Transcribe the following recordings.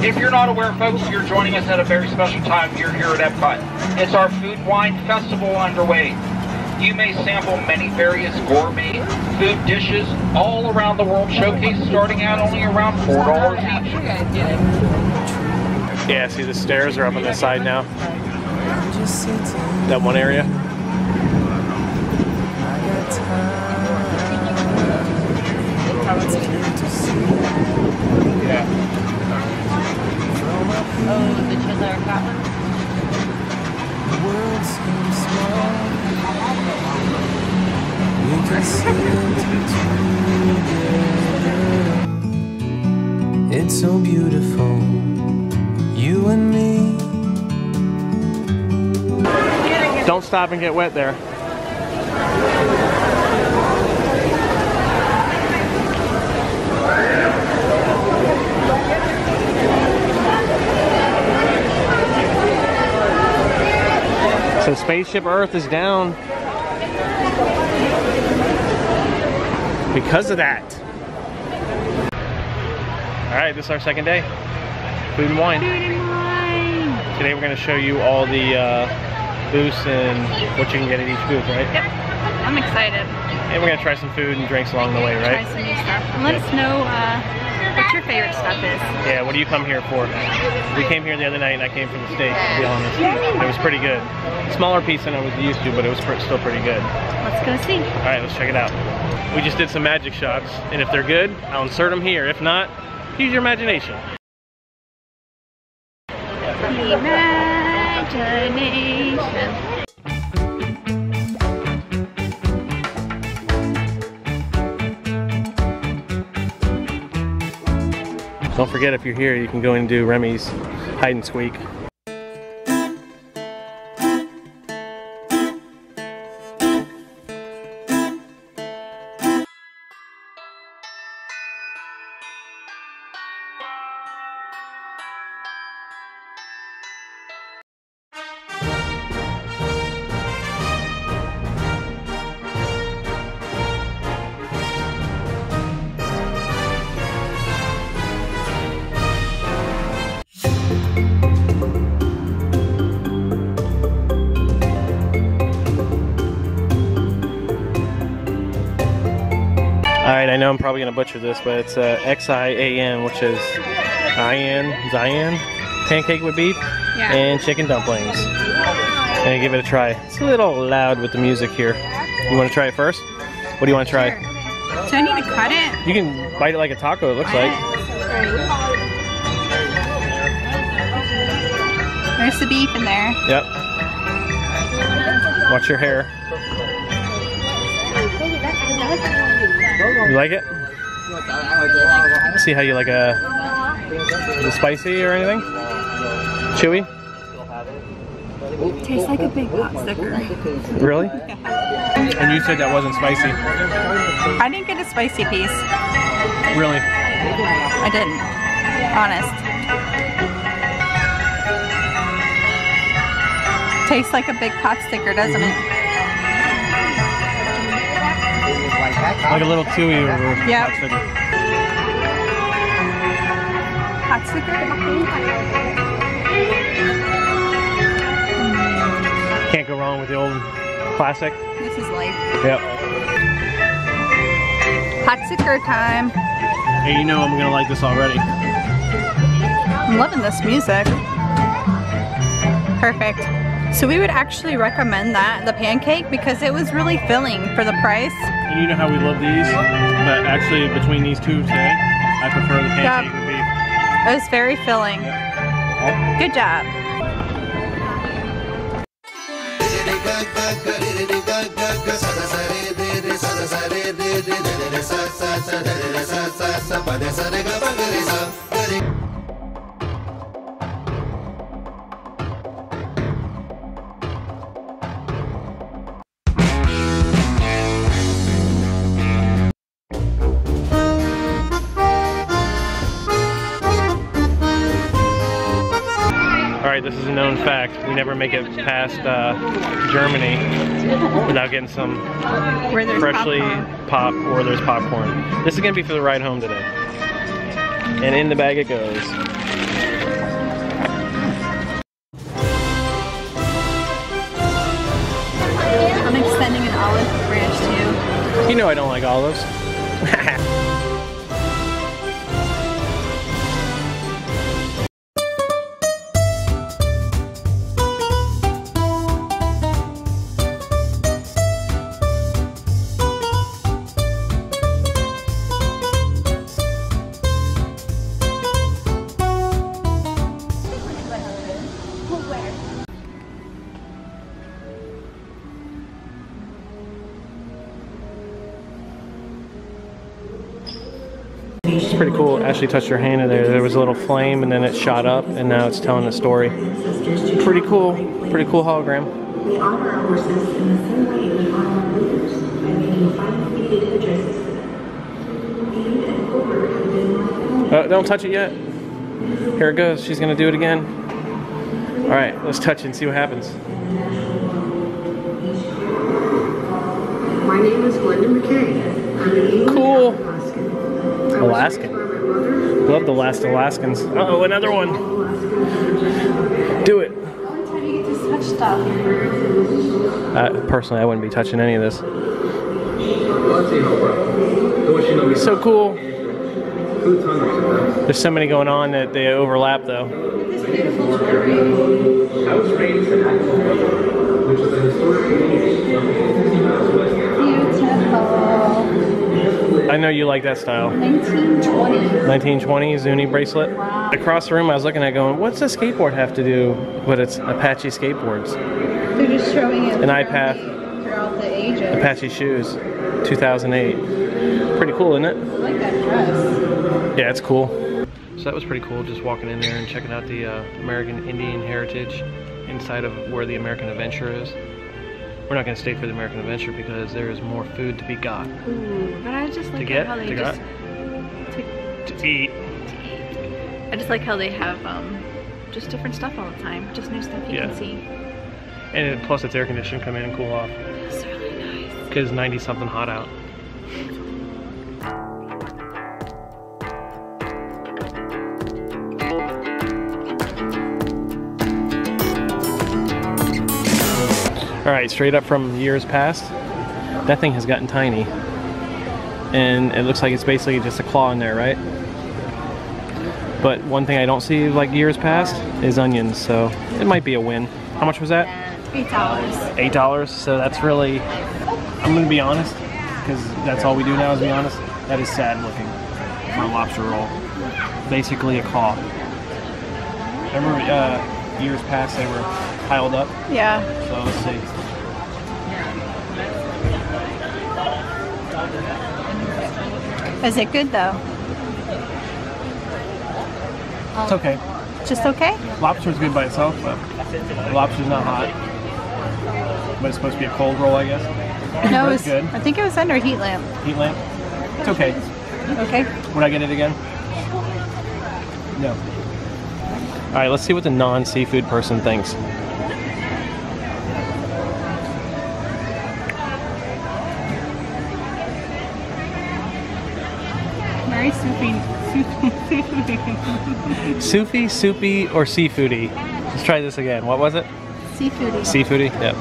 If you're not aware, folks, you're joining us at a very special time here at Epcot. It's our Food Wine Festival underway. You may sample many various gourmet food dishes all around the world, showcase starting out only around $4 each. Yeah, see the stairs are up on the side now. That one area. Yeah. Oh, the chiller got one. It's so beautiful, you and me. Don't stop and get wet there. So Spaceship Earth is down because of that. Alright, this is our second day. Food and wine. Food and wine. Today we're going to show you all the booths and what you can get at each booth, right? Yep, I'm excited. And we're going to try some food and drinks along the way, right? Try some new stuff. And let us know what your favorite stuff is. Yeah, what do you come here for? We came here the other night and I came for the steak, to be honest. It was pretty good. Smaller piece than I was used to, but it was still pretty good. Let's go see. Alright, let's check it out. We just did some magic shots, and if they're good, I'll insert them here. If not, use your imagination. Imagination. Don't forget, if you're here, you can go and do Remy's hide and squeak. Alright, I know I'm probably going to butcher this, but it's Xian, which is Zian pancake with beef and chicken dumplings. And give it a try. It's a little loud with the music here. You want to try it first? What do you want to try? Sure. Do I need to cut it? You can bite it like a taco, it looks like. There's the beef in there. Yep. Watch your hair. You like it? See how you like is it spicy or anything? Chewy? Tastes like a big popsicle. Really? And you said that wasn't spicy. I didn't get a spicy piece. Really? I didn't. Honest. Tastes like a big pot sticker, doesn't it? Like a little chewy over Yep. pot sticker. Pot sticker? Can't go wrong with the old classic. This is life. Yep. Pot sticker time. Hey, you know I'm gonna like this already. I'm loving this music. Perfect. So we would actually recommend that, the pancake, because it was really filling for the price. And you know how we love these, but actually between these two today, I prefer the pancake with beef. It was very filling. Good job. Alright, this is a known fact. We never make it past Germany without getting some freshly popped or there's popcorn. This is going to be for the ride home today. And in the bag it goes. olive branch too. You know I don't like olives. It's pretty cool. Ashley touched her hand in there. There was a little flame and then it shot up and now it's telling the story. Pretty cool. Pretty cool hologram. We honor our horses in the same way we honor our leaders by making fine-speeded addresses for them. Dean and Cooper have been my family. Don't touch it yet. Here it goes. She's going to do it again. Alright, let's touch it and see what happens. My name is Glenda McKay. I'm an English Cool. Alaskan. Alaskan. Love the last Alaskans. Uh-oh, another one. Do it. Only time you get to touch stuff. Personally, I wouldn't be touching any of this. So cool. There's so many going on that they overlap though. This beautiful jewelry. I know you like that style. 1920. 1920 Zuni bracelet. Wow. Across the room I was looking at going, what's a skateboard have to do? But it's Apache skateboards. They're just showing it An iPath. throughout the ages. Apache shoes. 2008. Pretty cool, isn't it? I like that dress. Yeah, it's cool. So that was pretty cool, just walking in there and checking out the American Indian heritage inside of where the American Adventure is. We're not going to stay for the American Adventure because there is more food to be got. Ooh, but I just like how they to eat. I just like how they have just different stuff all the time, just new stuff you can see. And plus it's air conditioned, come in and cool off. It's really nice. Because it's 90 something hot out. Alright, straight up from years past, that thing has gotten tiny. And it looks like it's basically just a claw in there, right? But one thing I don't see like years past is onions, so it might be a win. How much was that? $8. $8, so that's really, I'm gonna be honest, because that's all we do now is be honest, that is sad looking for a lobster roll. Basically a claw. Remember years past they were piled up? Yeah. So let's see. Is it good though? It's okay. Just okay? Lobster's good by itself, but the lobster's not hot. But it's supposed to be a cold roll, I guess. No, it's good. I think it was under heat lamp. Heat lamp? It's okay. Okay. Would I get it again? No. Alright, let's see what the non-seafood person thinks. Very soupy. Soupy, soupy, or seafoody? Let's try this again. What was it? Seafoody. Seafoody? Yep.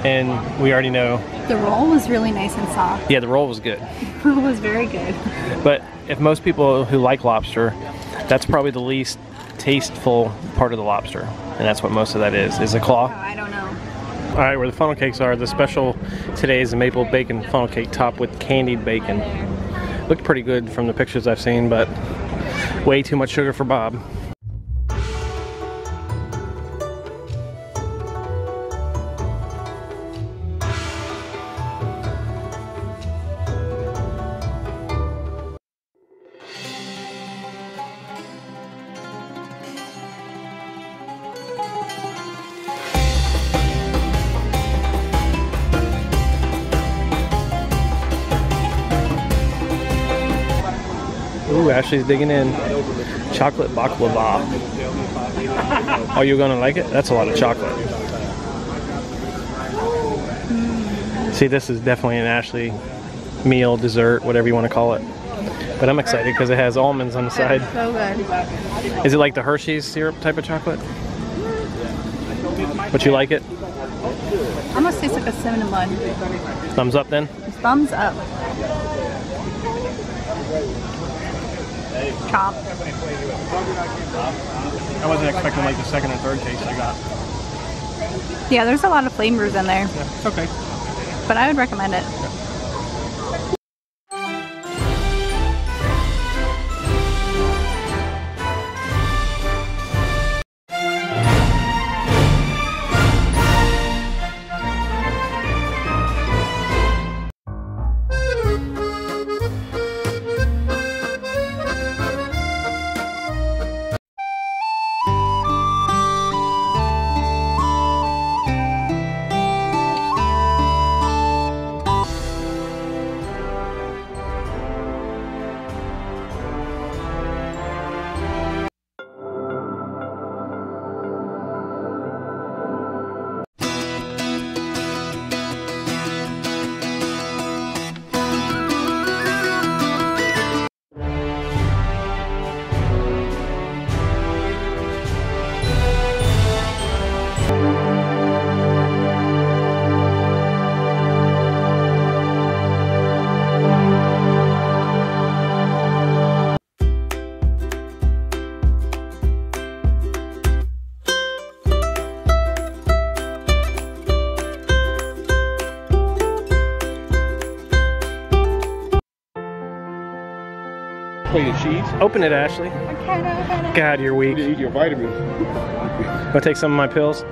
And we already know. The roll was really nice and soft. Yeah, the roll was good. It was very good. But if most people who like lobster, that's probably the least tasteful part of the lobster. And that's what most of that is a claw. Oh, I don't know. Alright, where the funnel cakes are, the special today is the maple bacon funnel cake topped with candied bacon. Looked pretty good from the pictures I've seen, but way too much sugar for Bob. Ooh, Ashley's digging in. Chocolate baklava. Are you gonna like it? That's a lot of chocolate. See, this is definitely an Ashley meal, dessert, whatever you want to call it. But I'm excited because it has almonds on the side. So good. Is it like the Hershey's syrup type of chocolate? But you like it? Almost tastes like a cinnamon bun. Thumbs up then? Thumbs up. Chop. I wasn't expecting like the second and third taste I got. Yeah, there's a lot of flavors in there. Yeah, it's okay. But I would recommend it. Yeah. Plate of cheese. Open it, Ashley. God, you're weak. You need to eat your vitamins. Wanna take some of my pills?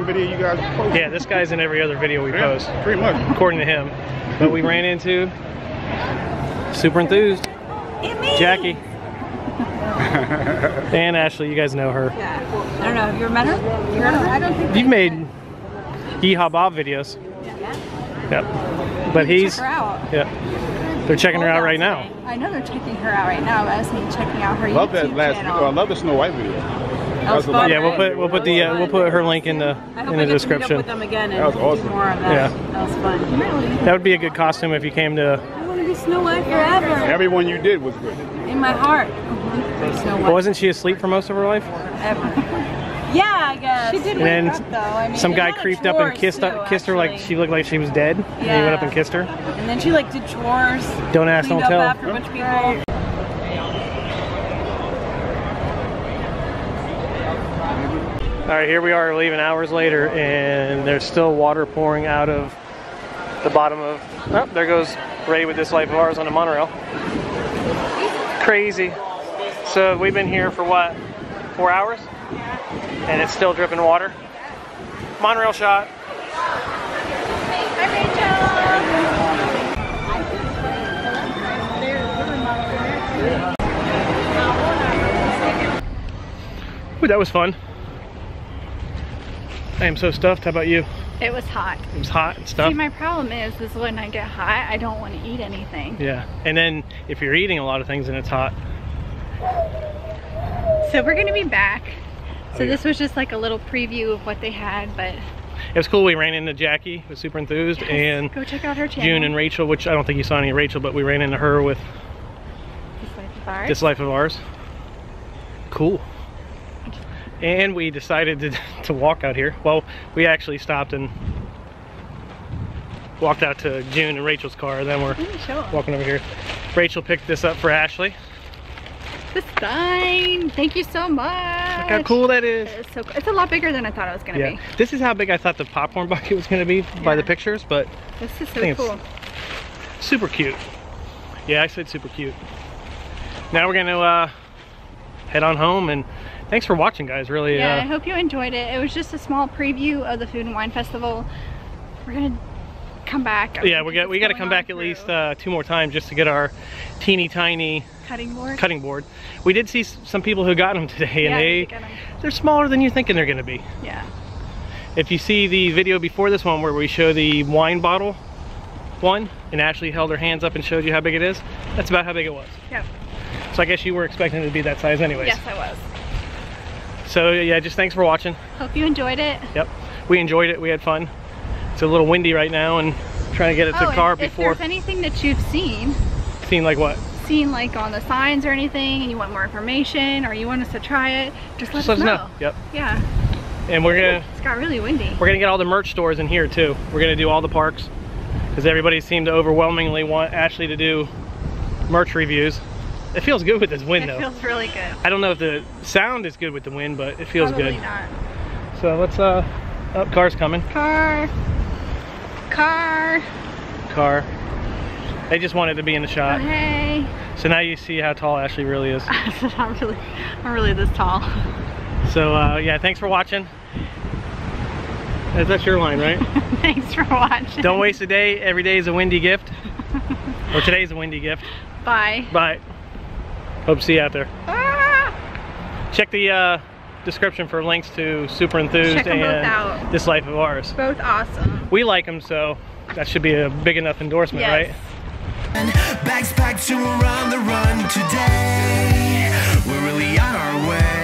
Video you guys post. Yeah, this guy's in every other video we post. Pretty much. According to him. But we ran into super enthused Jackie. And Ashley, you guys know her. Yeah. I don't know, have you ever met her? I don't think You've made Yeehaw Bob videos. Yeah. Yep. But he's check her out. Yeah. They're checking her out right now. I know they're checking her out right now, but I was saying checking out her Love YouTube that last channel. video. I love the Snow White video. That was fun, Yeah, right? we'll put her link in the description. With them again and That was awesome. do more of that. Yeah. That was fun. Really? That would be a good costume if you came to. I want to be Snow White forever. Everyone you did was good. In my heart. Snow White. Wasn't she asleep for most of her life? Ever. Yeah, I guess. She did And wake up though. I mean, some a guy lot of creeped up and chores, kissed her like actually. she looked like she was dead. And he went up and kissed her. And then she like did chores. Don't ask, cleaned don't up tell. after a bunch of people. All right, here we are leaving hours later, and there's still water pouring out of the bottom of. Oh, there goes Ray with this life of ours on the monorail. Crazy. So we've been here for what, 4 hours? And it's still dripping water. Monorail shot. Ooh, that was fun. I am so stuffed. How about you? It was hot. It was hot and stuff. See, my problem is when I get hot, I don't want to eat anything. Yeah, and then if you're eating a lot of things and it's hot. So we're gonna be back. So yeah. this was just like a little preview of what they had, but it was cool. We ran into Jackie, was super enthused, and go check out her channel. June and Rachel, which I don't think you saw any of Rachel, but we ran into her with This Life of Ours. Cool. And we decided to walk out here. Well, we actually stopped and walked out to June and Rachel's car, and then we're walking over here. Rachel picked this up for Ashley. The sign! Thank you so much! Look how cool that is! It's, so cool. It's a lot bigger than I thought it was going to be. This is how big I thought the popcorn bucket was going to be by the pictures, but this is so cool. Super cute. Yeah, I said super cute. Now we're going to head on home. And thanks for watching, guys. Really. Yeah, I hope you enjoyed it. It was just a small preview of the Food and Wine Festival. We're gonna come back. Yeah, we got to come back at least 2 more times just to get our teeny tiny cutting board. We did see some people who got them today, and they're smaller than you're thinking they're gonna be. Yeah. If you see the video before this one where we show the wine bottle one, and Ashley held her hands up and showed you how big it is, that's about how big it was. Yep. So I guess you were expecting it to be that size anyways. Yes, I was. So yeah, just thanks for watching. Hope you enjoyed it. Yep, we enjoyed it. We had fun. It's a little windy right now, and trying to get it to the car before. If there's anything that you've seen. Seen like what? Seen like on the signs or anything, and you want more information, or you want us to try it, just let us know. Yep. Yeah. And we're gonna. It's got really windy. We're gonna get all the merch stores in here too. We're gonna do all the parks because everybody seemed to overwhelmingly want Ashley to do merch reviews. It feels good with this wind though. It feels really good. I don't know if the sound is good with the wind, but it feels Probably good. Not. So let's oh, car's coming. Car. They just wanted to be in the shot. Oh, hey. So now you see how tall Ashley really is. I'm really this tall. So yeah, thanks for watching. That's your line, right? Thanks for watching. Don't waste a day. Every day is a windy gift. Or today's a windy gift. Bye. Bye. Hope to see you out there. Ah! Check the description for links to Super Enthused Check them both and out. This Life of Ours. Both awesome. We like them, so that should be a big enough endorsement, yes. right? Bags packed to around the run today. We're really on our way.